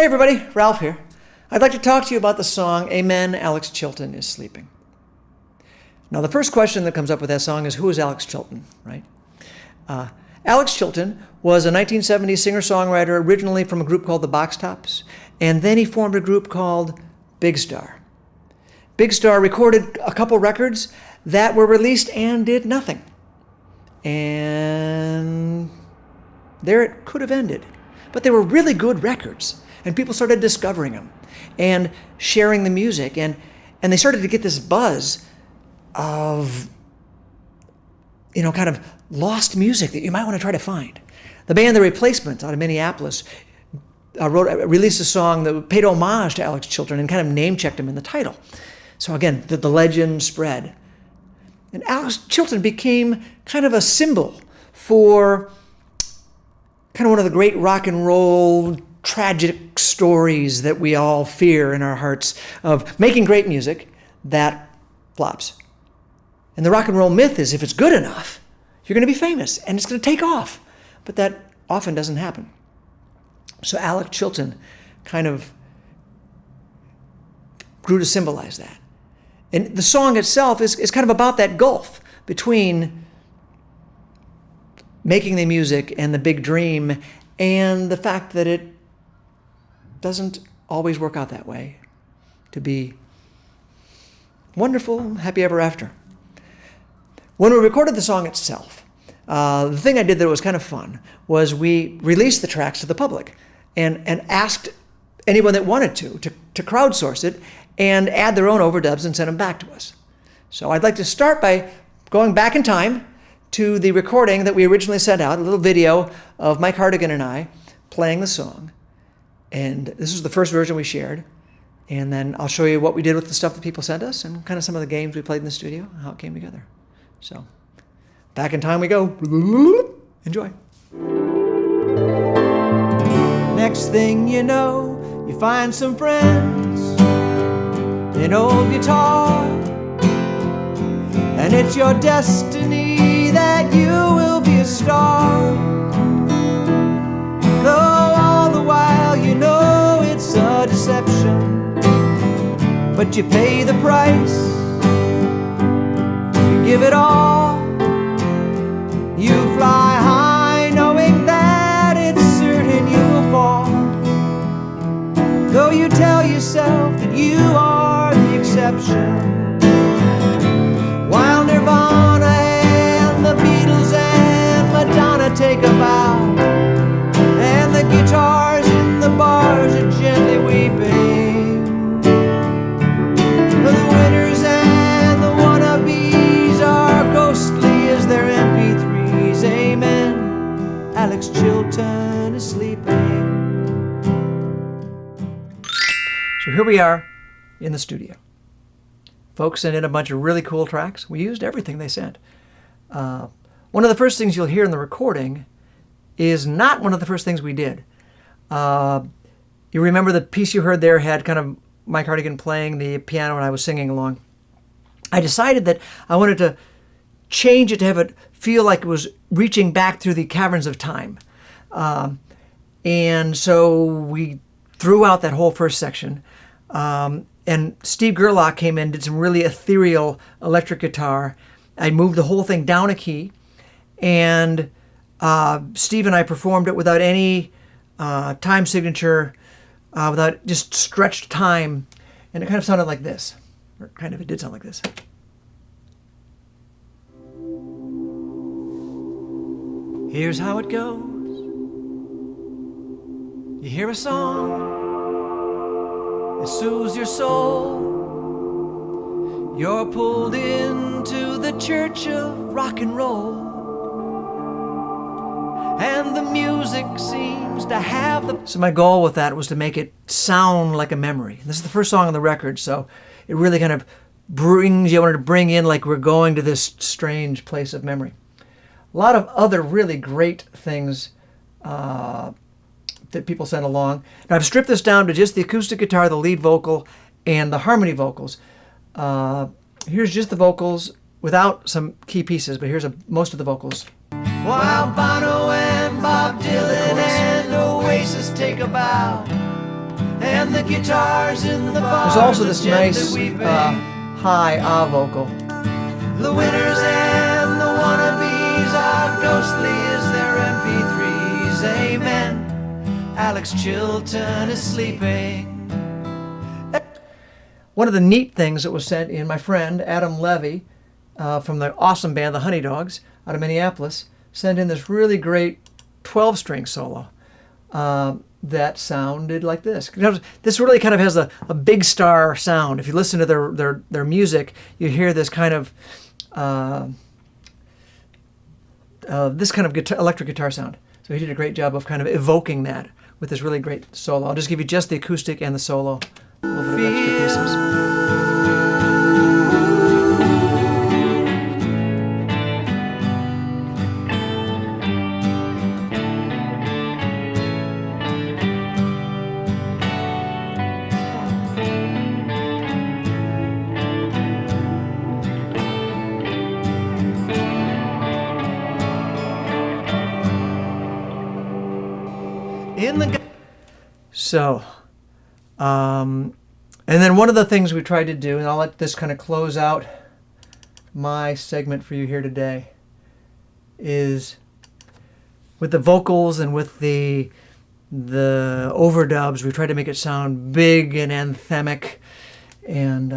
Hey everybody, Ralph here. I'd like to talk to you about the song Amen, Alex Chilton is Sleeping. Now the first question that comes up with that song is, who is Alex Chilton, right? Alex Chilton was a 1970s singer-songwriter originally from a group called the Box Tops, and then he formed a group called Big Star. Big Star recorded a couple records that were released and did nothing. And there it could have ended. But they were really good records, and people started discovering them and sharing the music, and they started to get this buzz of, kind of lost music that you might want to try to find. The band The Replacements out of Minneapolis released a song that paid homage to Alex Chilton and kind of name-checked him in the title. So again, the legend spread. And Alex Chilton became kind of a symbol for kind of one of the great rock and roll tragic stories that we all fear in our hearts of making great music that flops. And the rock and roll myth is if it's good enough, you're going to be famous and it's going to take off. But that often doesn't happen. So Alex Chilton kind of grew to symbolize that. And the song itself is kind of about that gulf between making the music and the big dream and the fact that it doesn't always work out that way to be wonderful, happy ever after. When we recorded the song itself, the thing I did that was kind of fun was we released the tracks to the public and asked anyone that wanted to crowdsource it and add their own overdubs and send them back to us. So I'd like to start by going back in time to the recording that we originally sent out, a little video of Mike Hardigan and I playing the song. And this was the first version we shared. And then I'll show you what we did with the stuff that people sent us and kind of some of the games we played in the studio and how it came together. So back in time we go. Enjoy. Next thing you know, you find some friends, an old guitar, and it's your destiny that you will be a star. Though all the while you know it's a deception, but you pay the price, you give it all, you fly high knowing that it's certain you'll fall. Though you tell yourself that you are the exception, while Nirvana and the Beatles and Madonna take a bow, and the guitars in the bars are gently weeping, the winners and the wannabes are ghostly as their MP3s. Amen, Alex Chilton is sleeping. So here we are in the studio. Folks sent in a bunch of really cool tracks. We used everything they sent. One of the first things you'll hear in the recording is not one of the first things we did. You remember the piece you heard there had kind of Mike Hardigan playing the piano and I was singing along. I decided that I wanted to change it to have it feel like it was reaching back through the caverns of time. And so we threw out that whole first section. And Steve Gerlach came in, did some really ethereal electric guitar. I moved the whole thing down a key, and Steve and I performed it without any time signature, without just stretched time, and it kind of sounded like this. Or kind of, it did sound like this. Here's how it goes. You hear a song, it soothes your soul. You're pulled into the church of rock and roll, and the music seems to have the... So my goal with that was to make it sound like a memory. This is the first song on the record, so it really kind of brings you, I wanted to bring in like we're going to this strange place of memory. A lot of other really great things that people sent along. Now I've stripped this down to just the acoustic guitar, the lead vocal, and the harmony vocals. Here's just the vocals without some key pieces, but here's most of the vocals. While Bono and Bob Dylan and Oasis take a bow, and the guitars in the bars. There's also this nice high vocal. The winners and the wannabes are ghostly as their MP3s. Amen. Alex Chilton is sleeping. One of the neat things that was sent in, my friend Adam Levy from the awesome band the Honey Dogs out of Minneapolis sent in this really great 12-string solo that sounded like this. This really kind of has a big star sound. If you listen to their music, you hear this kind of electric guitar sound. So he did a great job of kind of evoking that with this really great solo. I'll just give you just the acoustic and the solo, a little bit of extra pieces. So, and then one of the things we tried to do, and I'll let this kind of close out my segment for you here today, is with the vocals and with the overdubs, we tried to make it sound big and anthemic, and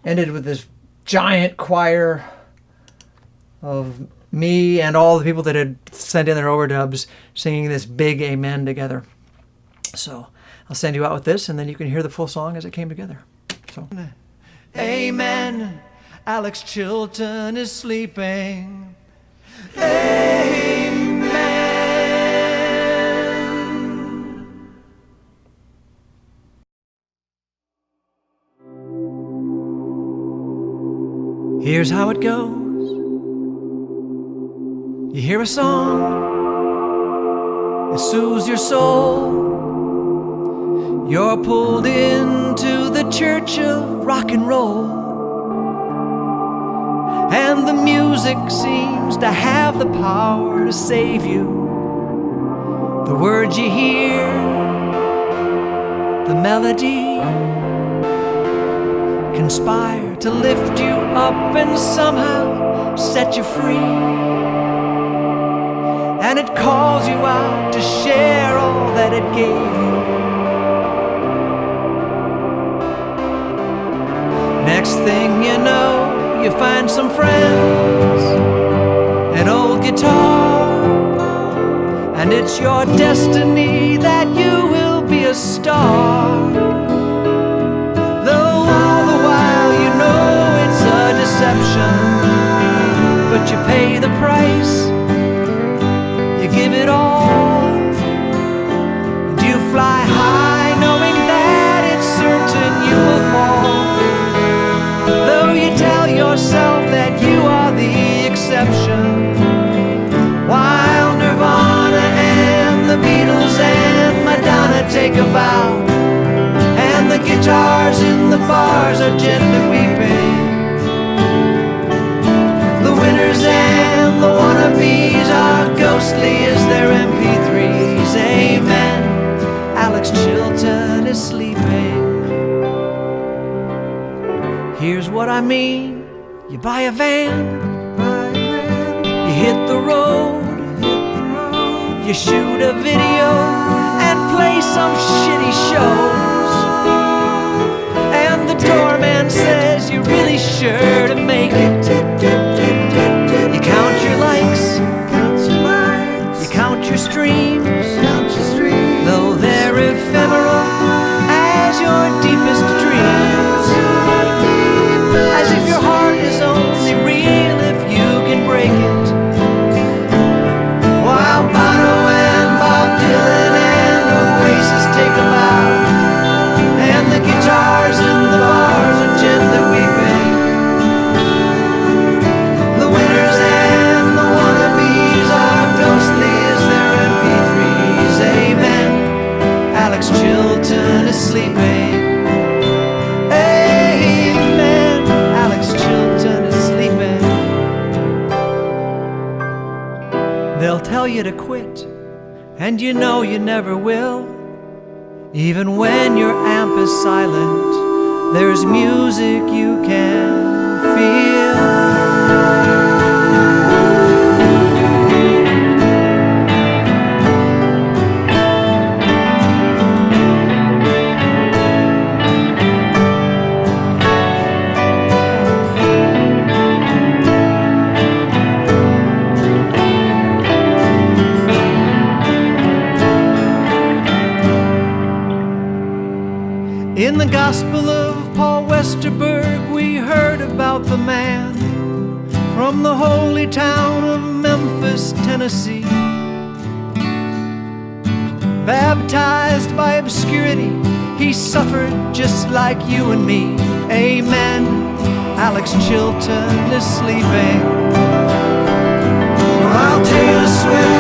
ended with this giant choir of me and all the people that had sent in their overdubs singing this big amen together. So I'll send you out with this, and then you can hear the full song as it came together. So, amen. Alex Chilton is sleeping. Amen. Here's how it goes. You hear a song, it soothes your soul. You're pulled into the church of rock and roll, and the music seems to have the power to save you. The words you hear, the melody, conspire to lift you up and somehow set you free. And it calls you out to share all that it gave you. Next thing you know, you find some friends, an old guitar, and it's your destiny that you will be a star. Though all the while you know it's a deception, but you pay the price, you give it all, and you fly high knowing that it's certain you will fall. Though you tell yourself that you are the exception, while Nirvana and the Beatles and Madonna take a bow, and the guitars in the bars are gently weeping. The winners and the wannabes are ghostly as their MP3s. Amen. Alex Chilton is sleeping. Here's what I mean. You buy a van, you hit the road, you shoot a video and play some shitty shows, and the doorman says you're really sure to make it. You count your likes, you count your streams, though they're ephemeral as your deepest dreams. As if your heart is only real if you can break it. While Bono and Bob Dylan and Oasis take a bow, and the guitars in the bars are gently weeping. The winners and the wannabes are ghostly as their MP3s. Amen. Alex Chilton is sleeping. They'll tell you to quit, and you know you never will. Even when your amp is silent, there's music you can feel. In the Gospel of Paul Westerberg, we heard about the man from the holy town of Memphis, Tennessee, baptized by obscurity. He suffered just like you and me. Amen. Alex Chilton is sleeping, while Taylor Swift